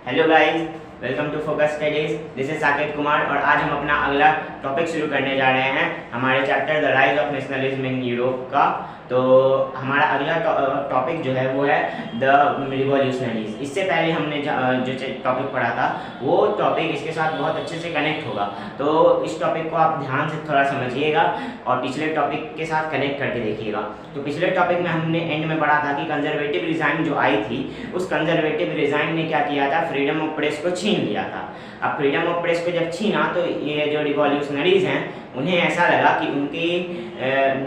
Hello guys, welcome to Focus Studies. This is Saket Kumar और आज हम अपना अगला टॉपिक शुरू करने जा रहे हैं हमारे chapter the rise of nationalism in Europe का। तो हमारा अगला टॉपिक जो है वो है द रिवॉल्यूशनरीज। इससे पहले हमने जो टॉपिक पढ़ा था वो टॉपिक इसके साथ बहुत अच्छे से कनेक्ट होगा, तो इस टॉपिक को आप ध्यान से थोड़ा समझिएगा और पिछले टॉपिक के साथ कनेक्ट करके देखिएगा। तो पिछले टॉपिक में हमने एंड में पढ़ा था कि कंजर्वेटिव रिजाइन जो आई थी, उस कंजर्वेटिव रिजाइन ने क्या किया था, फ्रीडम ऑफ प्रेस को छीन लिया था। अब फ्रीडम ऑफ प्रेस को जब छीना तो ये जो रिवॉल्यूशनरीज हैं उन्हें ऐसा लगा कि उनकी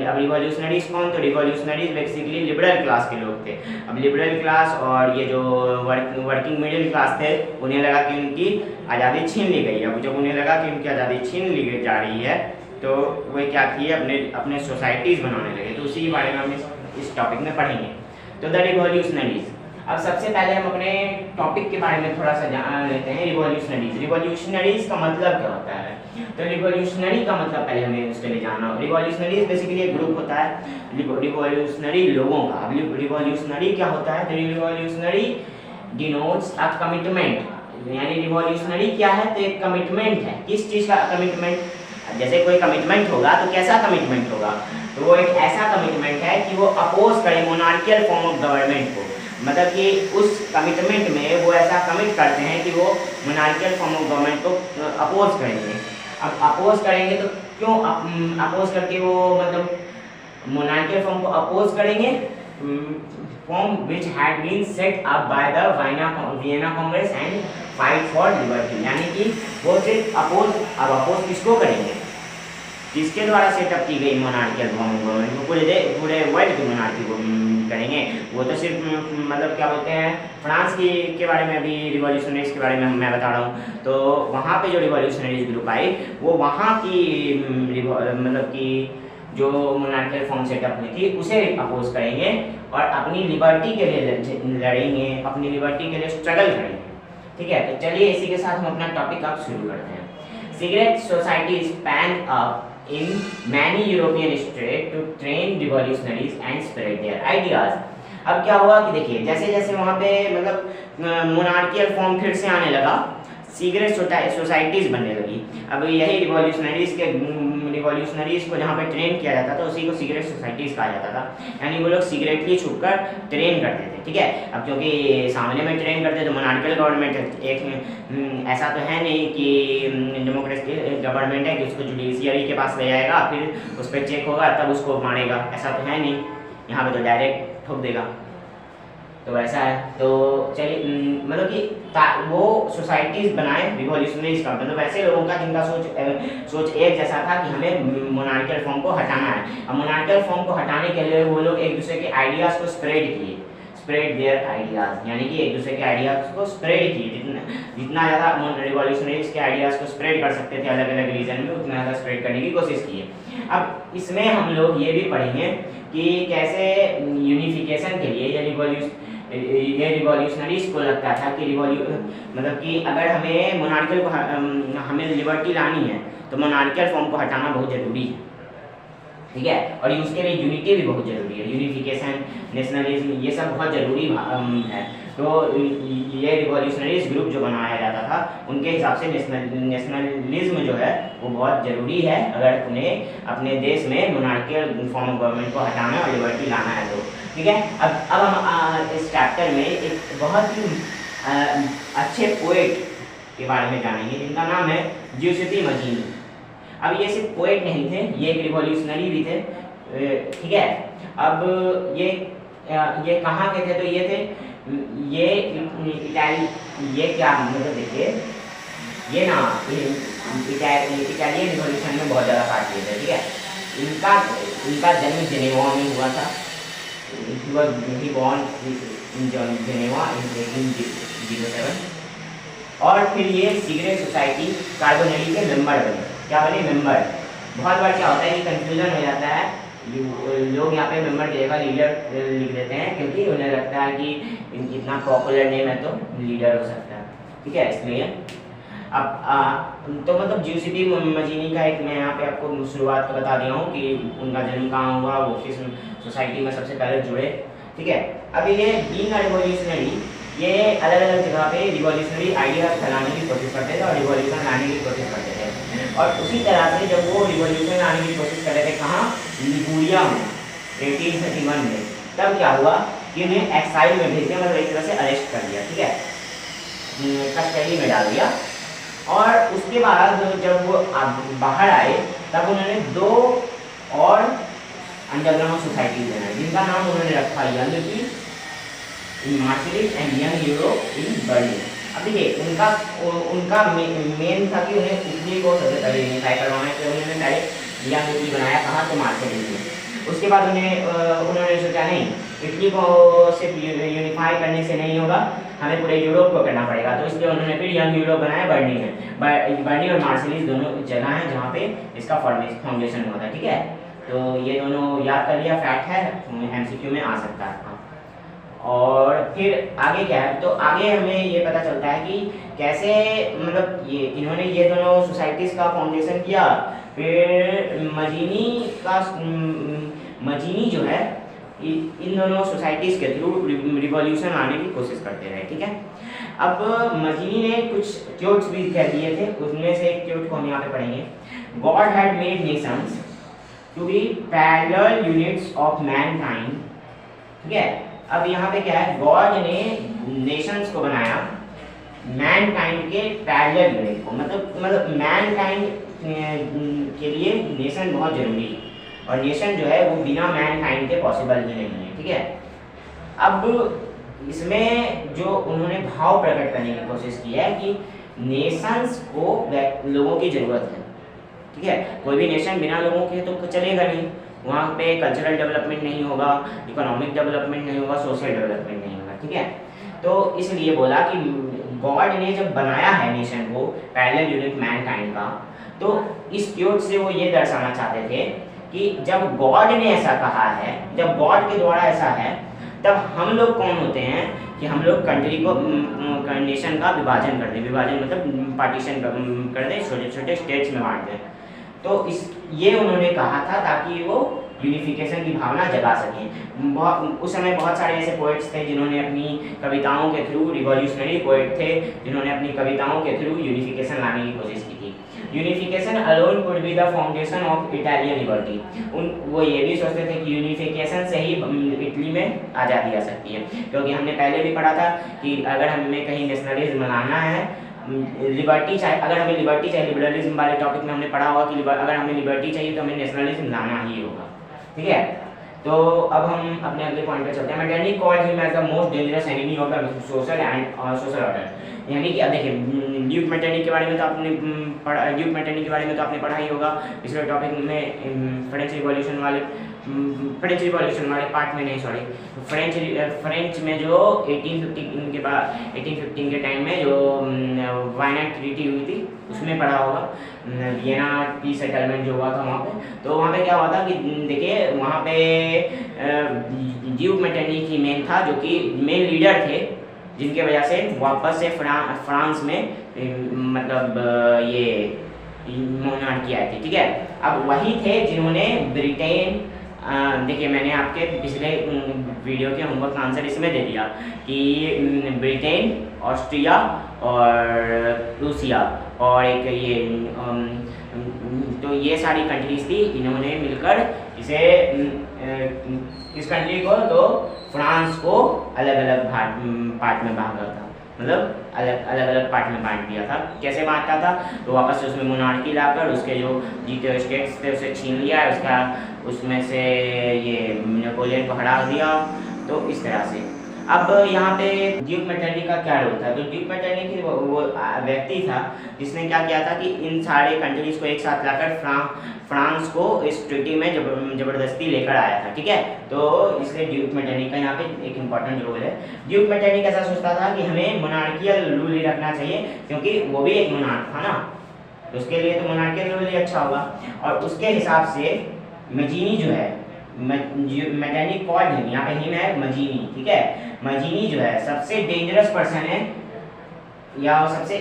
अब रिवॉल्यूशनरीज कौन, तो रिवॉल्यूशनरीज बेसिकली लिबरल क्लास के लोग थे। अब लिबरल क्लास और ये जो वर्किंग मिडिल क्लास थे उन्हें लगा कि उनकी आज़ादी छीन ली गई। अब जब उन्हें लगा कि उनकी आज़ादी छीन ली जा रही है तो वे क्या किए, अपने सोसाइटीज़ बनाने लगे। तो उसी के बारे में हम इस टॉपिक में पढ़ेंगे। तो द रिवॉल्यूशनरीज। अब सबसे पहले हम अपने टॉपिक के बारे में थोड़ा सा जान लेते हैं। रिवॉल्यूशनरीज, रिवॉल्यूशनरीज का मतलब क्या होता है? तो रिवॉल्यूशनरी का मतलब पहले हमें उसके लिए जानना हो। रिवॉल्यूशनरीज बेसिकली एक ग्रुप होता है रिवॉल्यूशनरी लोगों का। अब रिवॉल्यूशनरी क्या होता है? तो रिवॉल्यूशनरी डिनोट्स अ कमिटमेंट, यानी रिवॉल्यूशनरी क्या है? तो एक कमिटमेंट है। किस चीज़ का कमिटमेंट? जैसे कोई कमिटमेंट होगा तो कैसा कमिटमेंट होगा? तो वो एक ऐसा कमिटमेंट है कि वो अपोज करे मोनार्कियल फॉर्म ऑफ गवर्नमेंट को। मतलब कि उस कमिटमेंट में वो ऐसा कमिट करते हैं कि वो मोनार्कियल फॉर्म ऑफ गवर्नमेंट को अपोज करेंगे। अब अपोज करेंगे तो क्यों अपोज करके वो मतलब मोनार्कियल फॉर्म को अपोज करेंगे? Form which had been set up by the Vienna Congress and fight for liberty. यानी कि वो सिर्फ अपोज, अब अपोज किसको करेंगे? जिसके द्वारा सेटअप की गई मोनार्कियल फॉर्म ऑफ गवर्नमेंट, पूरे वर्ल्ड की मोनार्की को करेंगे। वो तो सिर्फ मतलब क्या बोलते हैं, फ्रांस के बारे में अभी रिवॉल्यूशनरीज के बारे में मैं बता रहा हूँ। तो वहाँ पे जो रिवॉल्यूशनरीज ग्रुप आई वो वहाँ की मतलब कि जो मोनार्कियल फॉर्म सेटअप हुई थी उसे अपोज करेंगे और अपनी लिबर्टी के लिए लड़ेंगे, अपनी लिबर्टी के लिए स्ट्रगल करेंगे। ठीक है, तो चलिए इसी के साथ हम अपना टॉपिक अब शुरू करते हैं। Secret societies pan up in many European states to train revolutionaries and spread their ideas। अब क्या हुआ कि देखिए जैसे जैसे वहाँ पे मतलब मोनार्कियल फॉर्म फिर से आने लगा, सीक्रेट सोसाइटीज़ बनने लगी। अब यही रिवॉल्यूशनरीज को जहाँ पे ट्रेन किया जाता था उसी को सीक्रेट सोसाइटीज़ कहा जाता था। यानी वो लोग सीक्रेटली छुपकर ट्रेन करते थे। ठीक है, अब क्योंकि सामने में ट्रेन करते तो मोनार्कियल गवर्नमेंट एक ऐसा तो है नहीं कि डेमोक्रेटिक गवर्नमेंट है कि उसको जुडिशियरी के पास ले जाएगा फिर उस पर चेक होगा तब उसको मानेगा, ऐसा तो है नहीं। यहाँ पे तो डायरेक्ट ठोक देगा, तो ऐसा है। तो चलिए मतलब कि वो सोसाइटीज़ बनाए रिवॉल्यूशनरीज का, मतलब ऐसे लोगों का जिनका सोच एक जैसा था कि हमें मोनार्कियल फॉर्म को हटाना है। अब मोनार्कियल फॉर्म को हटाने के लिए वो लोग एक दूसरे के आइडियाज़ को स्प्रेड किए, स्प्रेड देयर आइडियाज़, यानी कि एक दूसरे के आइडियाज़ को स्प्रेड किए। जितना ज़्यादा रिवॉल्यूशनरीज के आइडियाज़ को स्प्रेड कर सकते थे अलग अलग रीजन में, उतना ज़्यादा स्प्रेड करने की कोशिश की है। अब इसमें हम लोग ये भी पढ़ेंगे कि कैसे यूनिफिकेशन के लिए ये रिवॉल्यूशनरीज को लगता था कि मतलब कि अगर हमें मोनार्कियल को हमें लिबर्टी लानी है तो मोनार्कियल फॉर्म को हटाना बहुत ज़रूरी है। ठीक है, और उसके लिए यूनिटी भी बहुत ज़रूरी है, यूनिफिकेशन, नेशनलिज्म, ये सब बहुत ज़रूरी है। तो ये रिवॉल्यूशनरीज ग्रुप जो बनाया जाता था उनके हिसाब से नेशनलिज्म जो है वो बहुत ज़रूरी है अगर उन्हें अपने देश में मोनार्कियल फॉर्म ऑफ गवर्नमेंट को हटाना और लिबर्टी लाना है तो। ठीक है, अब हम इस चैप्टर में एक बहुत ही अच्छे पोएट के बारे में जानेंगे जिनका नाम है जिउसेप्पे मजीनी। अब ये सिर्फ पोएट नहीं थे, ये एक रिवॉल्यूशनरी भी थे। ठीक है, अब ये कहाँ के थे? तो ये थे ये क्या मतलब देखिए ये ना इटालियन रिवॉल्यूशन में बहुत ज़्यादा पार्ट लिए थे। ठीक है, इनका जन्म जेनेवा में हुआ था। He was born in Geneva in 1807 और फिर ये सीक्रेट सोसाइटी कार्बोनरी के मेंबर बने। क्या बने? मेंबर। बहुत बार क्या होता है कि कंफ्यूजन हो जाता है, लोग यहाँ पे मेंबर की जगह लीडर लिख देते हैं क्योंकि उन्हें लगता है कि इतना पॉपुलर नेम है तो लीडर हो सकता है। ठीक है, इसलिए अब तो मतलब जिउसेप्पे मजीनी का एक मैं यहाँ पे आपको शुरुआत का बता दिया हूँ कि उनका जन्म कहाँ हुआ, वो किस सोसाइटी में सबसे पहले जुड़े। ठीक है, अब ये बीइंग अ रिवॉल्यूशनरी ये अलग अलग जगह पे रिवॉल्यूशनरी आइडिया फैलाने की कोशिश करते थे और रिवॉल्यूशन लाने की कोशिश करते थे। और उसी तरह से जब वो रिवॉल्यूशन लाने की कोशिश कर रहे थे कहाँ, लिगुरिया में 1831 में, तब क्या हुआ कि उन्हें एक्साइल में भेज दिया, मतलब एक तरह से अरेस्ट कर दिया, ठीक है, कस्टडी में डाल दिया। और उसके बाद जब वो बाहर आए तब उन्होंने 2 और अंडरग्राउंड सोसाइटीज बनाई, जिनका नाम उन्होंने रखा young peace in Marseilles and young Europe in Berlin. अब देखिए उनका मेन था कि उन्हें इटली को सबसे पहले यूनिफाई करवाना है, तो उन्होंने पहले यंग इटली बनाया, कहाँ, तो मार्शलिस में। उसके बाद उन्होंने सोचा नहीं, इटली को सिर्फ यूनिफाई करने से नहीं होगा, हमें पूरे यूरोप को करना पड़ेगा, तो इसलिए उन्होंने फिर यंग यूरोप बनाया बर्लिन में। बर्लिन और मार्शलिस दोनों जगह हैं जहाँ पे इसका फाउंडेशन हुआ था, ठीक है। तो ये दोनों याद कर लिया, फैक्ट है, MCQ में आ सकता है। और फिर आगे क्या है, तो आगे हमें ये पता चलता है कि कैसे, मतलब ये इन्होंने ये दोनों सोसाइटीज़ का फाउंडेशन किया। फिर मजीनी जो है इन दोनों सोसाइटीज़ के थ्रू रिवॉल्यूशन लाने की कोशिश करते रहे, ठीक है। अब मजीनी ने कुछ क्योट्स भी कह दिए थे, उसमें से एक क्योट को हम यहाँ पे पढ़ेंगे। God had made nations to be parallel units of mankind, ठीक है। अब यहाँ पे क्या है, गॉड ने नेशंस को बनाया मैनकाइंड के पैरेलल यूनिट को, मतलब मैनकाइंड के लिए नेशन बहुत जरूरी है, और नेशन जो है वो बिना मैनकाइंड के पॉसिबल ही नहीं है, ठीक है। अब इसमें जो उन्होंने भाव प्रकट करने की कोशिश की है कि नेशंस को लोगों की ज़रूरत है, ठीक है। कोई भी नेशन बिना लोगों के तो चलेगा नहीं, वहाँ पे कल्चरल डेवलपमेंट नहीं होगा, इकोनॉमिक डेवलपमेंट नहीं होगा, सोशल डेवलपमेंट नहीं होगा, ठीक है। तो इसलिए बोला कि गॉड ने जब बनाया है नेशन को पैरेलल यूनिट मैनकाइंड का, तो इस क्योट से वो ये दर्शाना चाहते थे कि जब गॉड ने ऐसा कहा है, जब गॉड के द्वारा ऐसा है, तब हम लोग कौन होते हैं कि हम लोग कंट्री को, नेशन का विभाजन कर दें, विभाजन मतलब पार्टीशन कर दें, छोटे छोटे स्टेट्स में बांट दें। तो ये उन्होंने कहा था ताकि वो यूनिफिकेशन की भावना जगा सकें। उस समय बहुत सारे ऐसे पोइट्स थे जिन्होंने अपनी कविताओं के थ्रू, रिवॉल्यूशनरी पोइट थे जिन्होंने अपनी कविताओं के थ्रू यूनिफिकेशन लाने की कोशिश की थी। Unification alone could be the foundation of Italian liberty. वो ये भी सोचते थे कि यूनिफिकेशन से ही इटली में आज़ादी आ सकती है, क्योंकि हमने पहले भी पढ़ा था कि अगर हमें कहीं नेशनलिज्म लाना है, लिबर्टी चाहिए, अगर हमें लिबर्टी चाहिए, लिबरलिज्म वाले टॉपिक में हमने पढ़ा होगा कि अगर हमें लिबर्टी चाहिए तो हमें नेशनलिज्म लाना ही होगा, ठीक है। तो अब हम अपने अगले पॉइंट पे चलते हैं। Metternich called him as the most dangerous enemy of the social order. यानी कि अब देखिए ड्यूक मैटरनिटी के बारे में तो आपने पढ़ा, ड्यूक मैटरनिटी के बारे में तो आपने पढ़ा ही होगा पिछले टॉपिक में, फ्रेंच रिवॉल्यूशन वाले पार्ट में नहीं, सॉरी, फ्रेंच में जो 1815 के टाइम में जो वाइनाइट ट्रीटी हुई थी उसमें पढ़ा होगा, वियना पीस सेटलमेंट जो हुआ था वहाँ पे। तो वहाँ पे क्या हुआ था कि देखिए वहाँ पे ड्यूक मैटरनिटी मेन था, जो कि मेन लीडर थे, जिनके वजह से वापस से फ्रांस में मतलब ये मोनार्की आई थी, ठीक है। अब वही थे जिन्होंने ब्रिटेन, देखिए मैंने आपके पिछले वीडियो के होमवर्क का आंसर इसमें दे दिया कि ब्रिटेन, ऑस्ट्रिया और रूसिया और एक ये तो ये सारी कंट्रीज थी, इन्होंने मिलकर इसे इस कंट्री को, तो फ्रांस को अलग अलग पार्ट में बांटा था, मतलब अलग अलग पार्ट में बांट दिया था। कैसे बांटा था, तो वापस से उसमें मोनार्की लाकर उसके जो जीते हुए स्टेट्स थे उसे छीन लिया, उसमें से ये नेपोलियन को हटा दिया, तो इस तरह से। अब यहाँ पे ड्यूक मैटरनिटी का क्या रोल था, तो ड्यूक मैटरनिटी वो व्यक्ति था जिसने क्या किया था कि इन सारे कंट्रीज को एक साथ लाकर फ्रांस को इस ट्रीटी में जबरदस्ती लेकर आया था, ठीक है। तो इसलिए ड्यूक मैटरनिटी का यहाँ पे एक इम्पॉर्टेंट रोल है। ड्यूक मैटरनिटी ऐसा सोचता था कि हमें मोनार्कियल रूल ही रखना चाहिए, क्योंकि वो भी एक मोनार्क था ना, तो उसके लिए तो मोनार्कियल रूल ही अच्छा होगा। और उसके हिसाब से मजीनी जो है, मैटरनिटी कॉल्ड हिम, यहाँ पे हिम है मजीनी, ठीक है। मजीनी जो है सबसे डेंजरस पर्सन है, या सबसे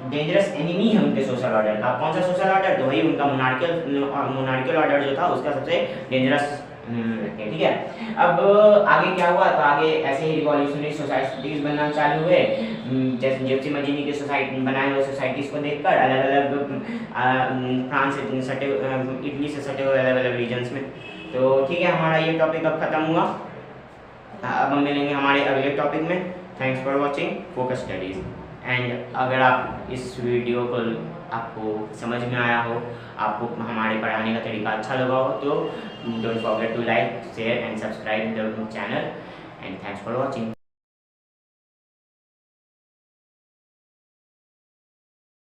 डेंजरस एनिमी है उनके सोशल ऑर्डर का। कौन सा सोशल ऑर्डर, तो वही उनका मोनार्कियल ऑर्डर जो था उसका सबसे डेंजरस रखे, ठीक है। अब आगे क्या हुआ, तो आगे ऐसे ही रिवॉल्यूशनरी सोसाइटीज बनना चालू हुए, जैसे जिप्सी मजीनी की सोसाइटी बनाए हुए सोसाइटीज़ को देखकर अलग अलग फ्रांस से सटे इटली से सटे हुए अलग अलग रीजन्स में। तो ठीक है, हमारा ये टॉपिक अब ख़त्म हुआ। अब हम मिलेंगे हमारे अगले टॉपिक में। Thanks for watching focus studies. And अगर आप इस वीडियो को आपको समझ में आया हो, आपको हमारे पढ़ाने का तरीका अच्छा लगा हो, तो don't forget to like, share and subscribe the channel. And thanks for watching.